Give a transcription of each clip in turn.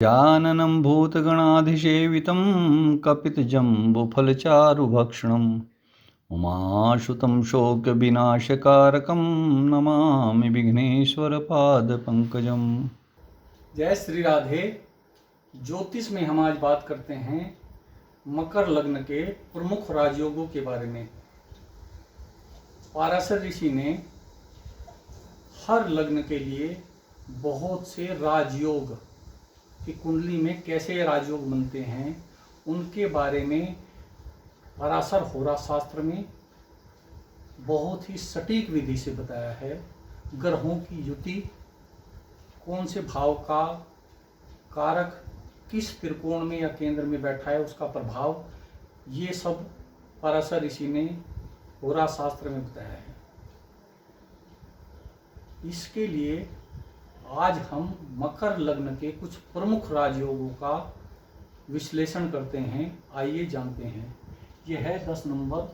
जाननं भूतगणाधिसेवितं कपितजम्बुफलचारुभक्षणम् उमासुतं शोकविनाशकारकं नमामि विघ्नेश्वरपादपङ्कजम्। जय श्री राधे। ज्योतिष में हम आज बात करते हैं मकर लग्न के प्रमुख राजयोगों के बारे में। पाराशर ऋषि ने हर लग्न के लिए बहुत से राजयोग की कुंडली में कैसे राजयोग बनते हैं उनके बारे में पराशर होरा शास्त्र में बहुत ही सटीक विधि से बताया है। ग्रहों की युति, कौन से भाव का कारक किस त्रिकोण में या केंद्र में बैठा है, उसका प्रभाव, ये सब पराशर ऋषि ने होरा शास्त्र में बताया है। इसके लिए आज हम मकर लग्न के कुछ प्रमुख राजयोगों का विश्लेषण करते हैं। आइए जानते हैं। यह है 10 नंबर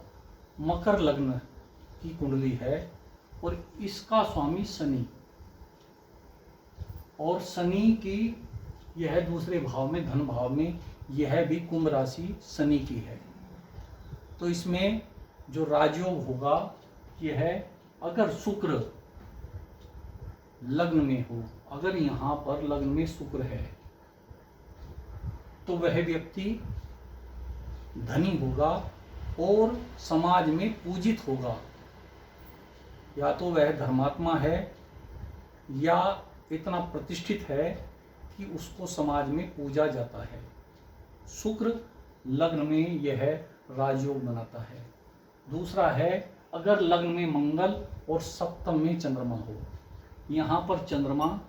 मकर लग्न की कुंडली है और इसका स्वामी शनि, और शनि की यह दूसरे भाव में, धन भाव में, यह भी कुंभ राशि शनि की है। तो इसमें जो राजयोग होगा यह है, अगर शुक्र लग्न में हो, अगर यहाँ पर लग्न में शुक्र है तो वह व्यक्ति धनी होगा और समाज में पूजित होगा। या तो वह धर्मात्मा है या इतना प्रतिष्ठित है कि उसको समाज में पूजा जाता है। शुक्र लग्न में यह राजयोग बनाता है। दूसरा है, अगर लग्न में मंगल और सप्तम में चंद्रमा हो, यहाँ पर चंद्रमा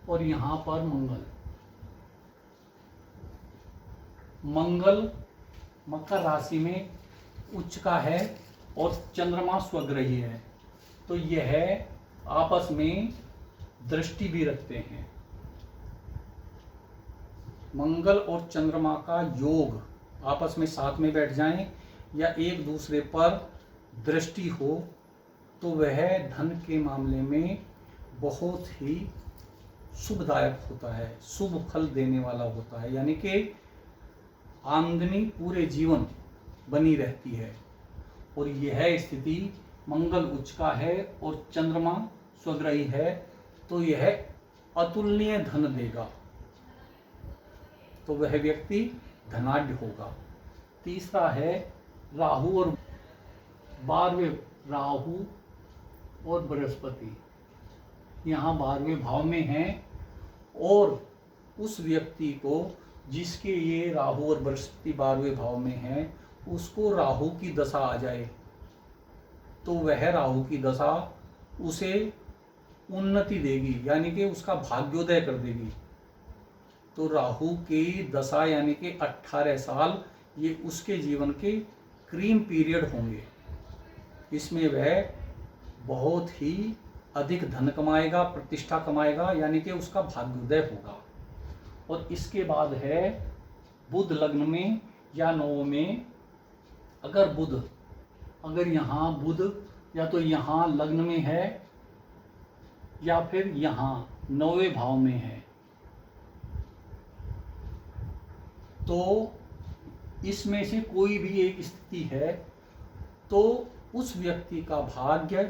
और यहाँ पर मंगल मकर राशि में उच्च का है और चंद्रमा स्वग्रही है, तो यह आपस में दृष्टि भी रखते हैं। मंगल और चंद्रमा का योग आपस में साथ में बैठ जाएं या एक दूसरे पर दृष्टि हो तो वह धन के मामले में बहुत ही शुभदायक होता है, शुभ फल देने वाला होता है। यानी कि आमदनी पूरे जीवन बनी रहती है। और यह स्थिति मंगल उच्च का है और चंद्रमा स्वग्रही है, तो यह अतुलनीय धन देगा, तो वह व्यक्ति धनाढ्य होगा। तीसरा है, राहु और 12वें राहु और बृहस्पति यहाँ 12वें भाव में हैं, और उस व्यक्ति को जिसके ये राहु और बृहस्पति 12वें भाव में हैं, उसको राहु की दशा आ जाए तो वह राहु की दशा उसे उन्नति देगी, यानी कि उसका भाग्योदय कर देगी। तो राहु की दशा यानी कि 18 साल ये उसके जीवन के क्रीम पीरियड होंगे। इसमें वह बहुत ही अधिक धन कमाएगा, प्रतिष्ठा कमाएगा, यानी कि उसका भाग्योदय होगा। और इसके बाद है बुध लग्न में या 9 में, अगर यहाँ बुध या तो यहाँ लग्न में है या फिर यहाँ 9वें भाव में है, तो इसमें से कोई भी एक स्थिति है तो उस व्यक्ति का भाग्य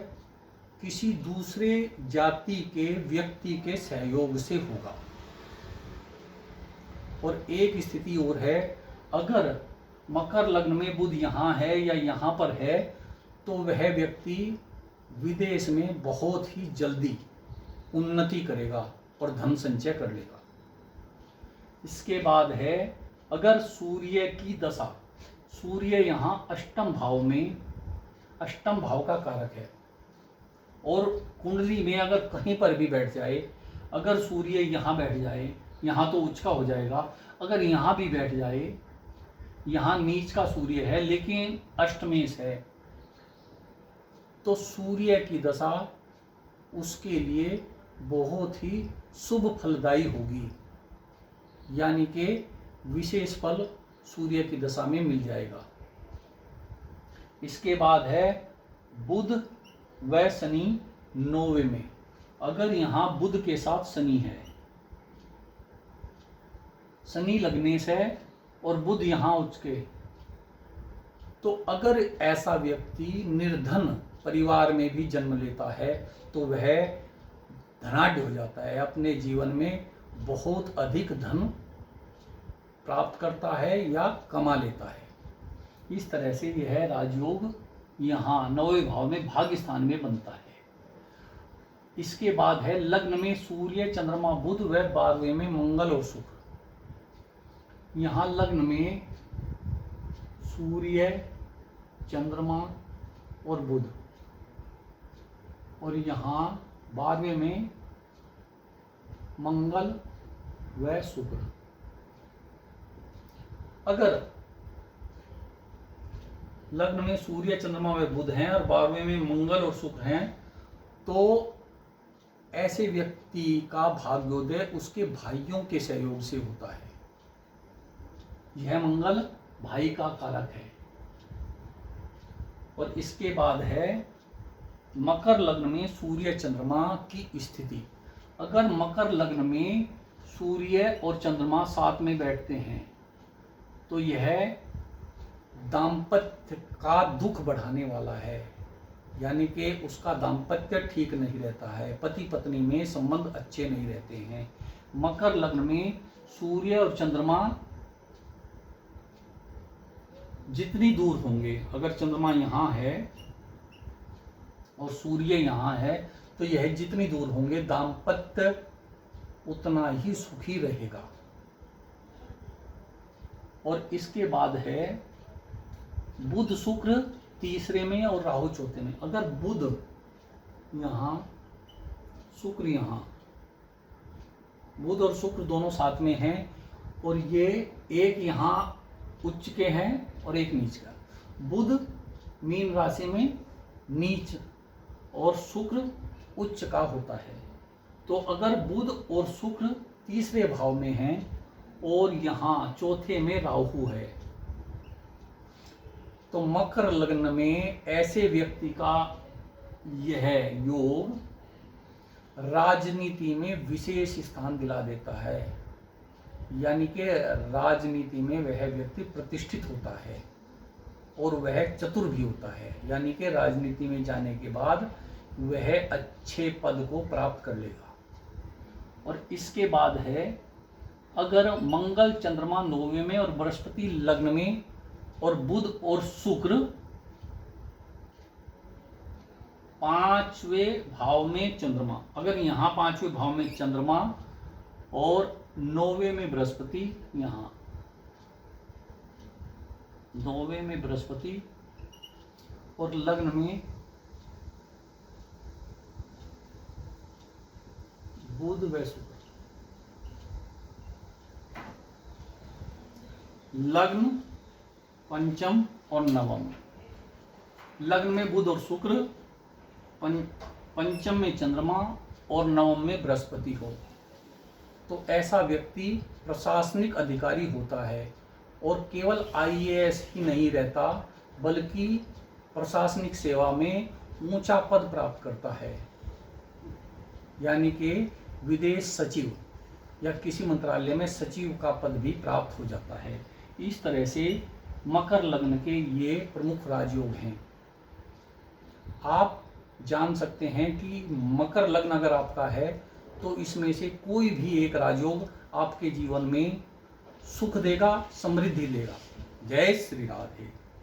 किसी दूसरे जाति के व्यक्ति के सहयोग से होगा। और एक स्थिति और है, अगर मकर लग्न में बुध यहाँ है या यहाँ पर है तो वह व्यक्ति विदेश में बहुत ही जल्दी उन्नति करेगा और धन संचय कर लेगा। इसके बाद है, अगर सूर्य की दशा, सूर्य यहाँ अष्टम भाव में, अष्टम भाव का कारक है, और कुंडली में अगर कहीं पर भी बैठ जाए, अगर सूर्य यहाँ बैठ जाए, यहाँ तो उच्च का हो जाएगा, अगर यहाँ भी बैठ जाए, यहाँ नीच का सूर्य है लेकिन अष्टमेश है, तो सूर्य की दशा उसके लिए बहुत ही शुभ फलदायी होगी, यानी कि विशेष फल सूर्य की दशा में मिल जाएगा। इसके बाद है बुध व शनि 9वें में, अगर यहाँ बुध के साथ शनि है, शनि लगने से और बुध यहाँ उचके, तो अगर ऐसा व्यक्ति निर्धन परिवार में भी जन्म लेता है तो वह धनाढ्य हो जाता है, अपने जीवन में बहुत अधिक धन प्राप्त करता है या कमा लेता है। इस तरह से यह राजयोग यहाँ 9वें भाव में भाग्य स्थान में बनता है। इसके बाद है लग्न में सूर्य, चंद्रमा, बुध व 12वें में मंगल और शुक्र। यहाँ लग्न में सूर्य, चंद्रमा और बुध, और यहाँ 12वें में मंगल व शुक्र। अगर लग्न में सूर्य, चंद्रमा व बुध हैं और 12वें में मंगल और शुक्र हैं, तो ऐसे व्यक्ति का भाग्योदय उसके भाइयों के सहयोग से होता है। यह मंगल भाई का कारक है। और इसके बाद है मकर लग्न में सूर्य, चंद्रमा की स्थिति। अगर मकर लग्न में सूर्य और चंद्रमा साथ में बैठते हैं तो यह दाम्पत्य का दुख बढ़ाने वाला है, यानी कि उसका दाम्पत्य ठीक नहीं रहता है, पति पत्नी में संबंध अच्छे नहीं रहते हैं। मकर लग्न में सूर्य और चंद्रमा जितनी दूर होंगे, अगर चंद्रमा यहाँ है और सूर्य यहाँ है, तो यह जितनी दूर होंगे दाम्पत्य उतना ही सुखी रहेगा। और इसके बाद है बुध शुक्र तीसरे में और राहु चौथे में। अगर बुध यहाँ, शुक्र यहाँ, बुध और शुक्र दोनों साथ में हैं और ये एक यहाँ उच्च के हैं और एक नीच का। बुध मीन राशि में नीच और शुक्र उच्च का होता है। तो अगर बुध और शुक्र तीसरे भाव में हैं और यहाँ चौथे में राहु है, तो मकर लग्न में ऐसे व्यक्ति का यह योग राजनीति में विशेष स्थान दिला देता है, यानी कि राजनीति में वह व्यक्ति प्रतिष्ठित होता है और वह चतुर भी होता है, यानी कि राजनीति में जाने के बाद वह अच्छे पद को प्राप्त कर लेगा। और इसके बाद है अगर मंगल चंद्रमा 9वें में और बृहस्पति लग्न में और बुध और शुक्र 5वें भाव में चंद्रमा, अगर यहाँ 5वें भाव में चंद्रमा और 9वें में बृहस्पति, यहाँ 9वें में बृहस्पति और लग्न में बुध व शुक्र, लग्न पंचम और नवम, लग्न में बुध और शुक्र, पंचम में चंद्रमा और नवम में बृहस्पति हो, तो ऐसा व्यक्ति प्रशासनिक अधिकारी होता है और केवल IAS ही नहीं रहता बल्कि प्रशासनिक सेवा में ऊंचा पद प्राप्त करता है, यानी कि विदेश सचिव या किसी मंत्रालय में सचिव का पद भी प्राप्त हो जाता है। इस तरह से मकर लग्न के ये प्रमुख राजयोग हैं। आप जान सकते हैं कि मकर लग्न अगर आपका है तो इसमें से कोई भी एक राजयोग आपके जीवन में सुख देगा, समृद्धि देगा। जय श्री राधे।